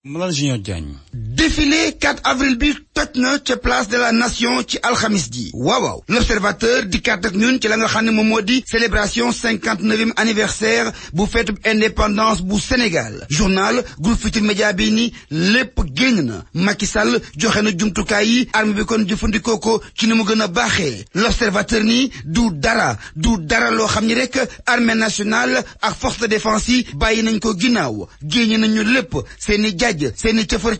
Malal Junior Diagne. Défilé 4 avril bi toj na ca place de la nation ci alxamis ji waaw l'observateur di kat ak ñun ci la nga xam ne moom moo di célébration 59e anniversaire bu feetu indépendance bu Sénégal journal groupe Futurs Médias bi ni lépp génn na Macky Sall joxe na jumtukaay yi armée bi kon jëfandikoo ko ci ni mu gën a baaxee l'observateur ni du dara loo xam ni rek armée nationale ak force de défense yi bàyyi nañ ko ginnaaw génn nañu lépp seeni jaaj seeni cëfër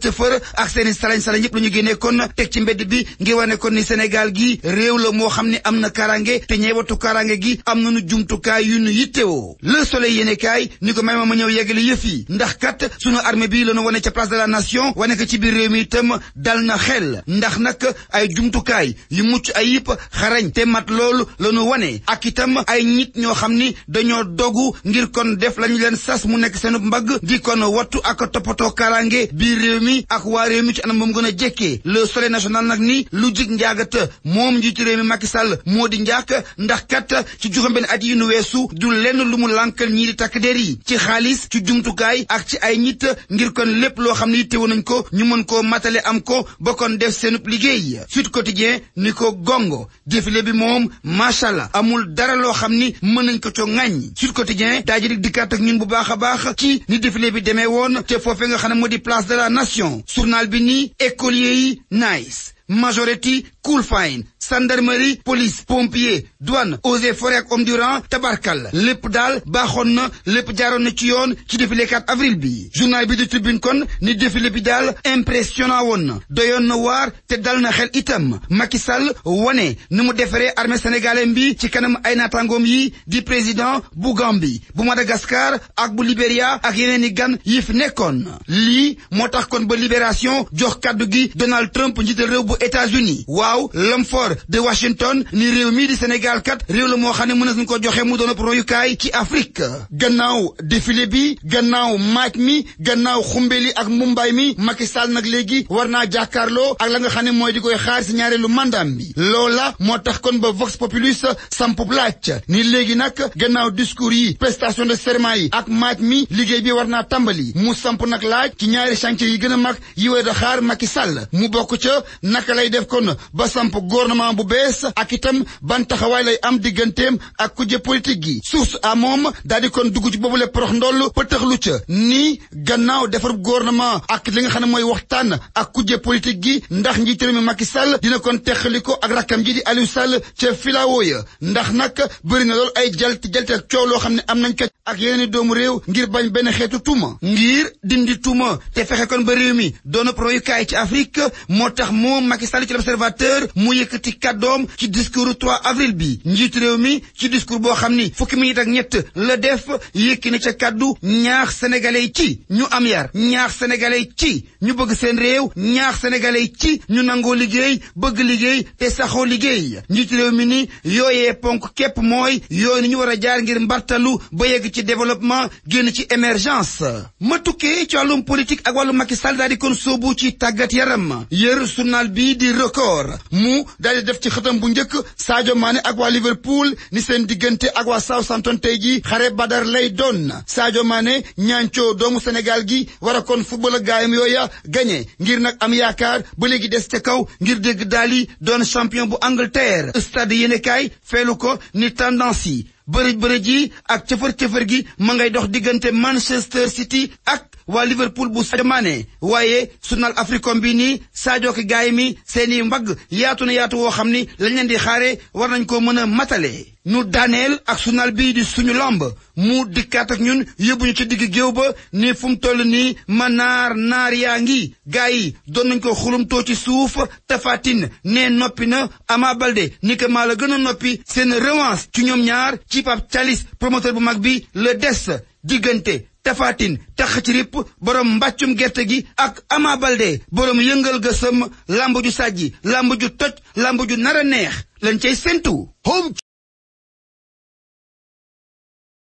ak seeni salañ yëpp la ñu génnee kon teg ci mbedd bi ngir wane kon ni Sénégal gi réew la moo xam ne am na karange te ñeewatu karange gi am nañu jumtukaay yu nu yittewoo Le Soleil yéenekaay ni ko may ma ñëw yeggali yëf yi ndax kat sunu armée bi la ñu wane ca place de la nation wane ko ci biir réew mi itam dal na xel ndax nag ay jumtukaay yu mucc ayib xarañ te mat loolu la ñu wane ak itam ay nit ñoo xam ni dañoo dogu ngir kon def lañu leen sas mu nekk seen mbagg di kon wattu ak toppatoo karange biir réew mi ak waa réew mi ci anam moom gën a jekkee Le Soleil national nag ni lu jig njaagata moom njiitu réew mi Macky Sall moo di njaak ndax kat ci juróom-benn at yi nu weesu du lenn lu mu lànkal ñii di takk der yi ci xaalis ci jumtukaay ak ci ay nit ngir kon lépp loo xam ne yittewoon nañ ko ñu mën koo matale am ko ba kon def seenub liggéey Sud Quotidien ni ko gongo défilé bi moom macha allah amul dara loo xam ni mën nañ ko co ŋàññ Sud Quotidien daa ji dikkaat ak ñun bu baax a baax ci ni défilé bi demee woon te foofee nga xam ne moo di place de la nation journal bi ni écoliers yi nice majorité cool fine gendarmerie police pompier douane eaux et forêts ak homme du rang tabarkal lépp daal baaxoon na lépp jaaroon na ci yoon ci défilé 4 avril bi journal bi di Tribune kon ni défilé bi daal impressionnant woon na doyoon na waar te dal na xel itam Macky Sall wane ni mu defaree armée sénégalaise bi ci kanam ay naataangoom yi di président bu Gambie bu Madagascar ak bu Libéria ak yeneen i gan yi fi nekkoon lii moo tax kon ba Libération jox kaddu gi Donald Trump njiital réew bu États-Unis waaw l'homme fort de Washington ni réew mii di Sénégal kat réew la moo xam ne mën nañu ko joxe mu doon royukaay ci Afrique gannaaw défilé bi gannaaw maaj mi gannaaw xumbeli ak mumbaay mi Macky Sall nag léegi war naa jàkkaarloo ak la nga xam ne mooy di koy xaar si ñaareelu mandaam bi loola moo tax kon ba Vox Populi sampub laaj ni léegi nag gannaaw discours yi prestation de serment yi ak maaj mi liggéey bi war naa tàmbali mu samp nag laaj ci ñaari chantier yi gën a mag yi war a xaar Macky Sall mu bokk ca naka lay def kon ba samp gouvernement bu bees ak itam ban taxawaay lay am digganteem ak kujje politique gi source a moom daal di kon dugg ci boobule porox ndoll pëtëxlu ca ni gannaaw defar gouvernement ak li nga xam ne mooy waxtaan ak kujje politique gi ndax njiitu réew mi Macky Sall dina kon teqali ko ak rakkam ji di Aliou Sall ca filao ya ndax nag bëri na loolu ay jalte ak coow loo xam ne am nañ ko ak yeneen doomu réew ngir bañ benn xeetu tuuma ngir dindi tuuma te fexe kon ba réew mi doon royukaay ci Afrique moo tax moom Macky Sall ci l'Observateur mu yëkkati kàddoom ci discours 3 avril bi njiitu réew mi ci discours boo xam ni fukki minute ak ñett la def yëkki na ca kàddu ñaax sénégalais ci ñu am yar ñaax sénégalais ci ñu bëgg seen réew ñaax sénégalais ci ñu nangoo liggéey bëgg liggéey te saxoo liggéey njiitu réew mi ni yooyee ponk képp mooy yooyu ni ñu war a jaar ngir mbartalu ba yegg ci développement génn ci émergence ma tukkee ci wàllum politique ak wàllu Macky Sall daal di kon soobu ci tàggat yaram yër journal bi di record mu daal di def ci xëtam bu njëkk Sadio Mané ak waa Liverpool ni seen diggante ak waa Southampton tey ji xare badar lay doon Sadio Mané ñaancoo doomu Sénégal gi war a kon football ak gaayam yooya gagné ngir nag am yaakaar ba léegi des ca kaw ngir dégg daal di doon champion bu Angleterre stade yéenekaay feelu ko ni tendance yi bëri ji ak cëfër gi ma ngay dox diggante Manchester City ak waa Liverpool bu Sadio Mané waaye journal Africom bi nii Sadio ki gaay mi seeni mbagg yaatu na yaatu woo xam ni lañ leen di xaare war nañ ko mën a matale nu daaneel ak journal bii di suñu lamb mu dikkaat ak ñun yóbbuñu ci digg géew ba ni fu mu toll nii ma naar yaa ngi gaay yi doon nañ ko xulumtoo ci suuf Tapha Tine ne noppi na Ama Baldé ni ko maa la gën a noppi seen revanche ci ñoom ñaar ci Pape Thialis promoteur bu mag bi le des diggante Tapha Tine tax ci rip borom mbàccum gerte gi ak Ama Baldé borom yëngal gësëm lamb ju sàjji lamb ju toj lamb ju nar a neex lañ cay séntu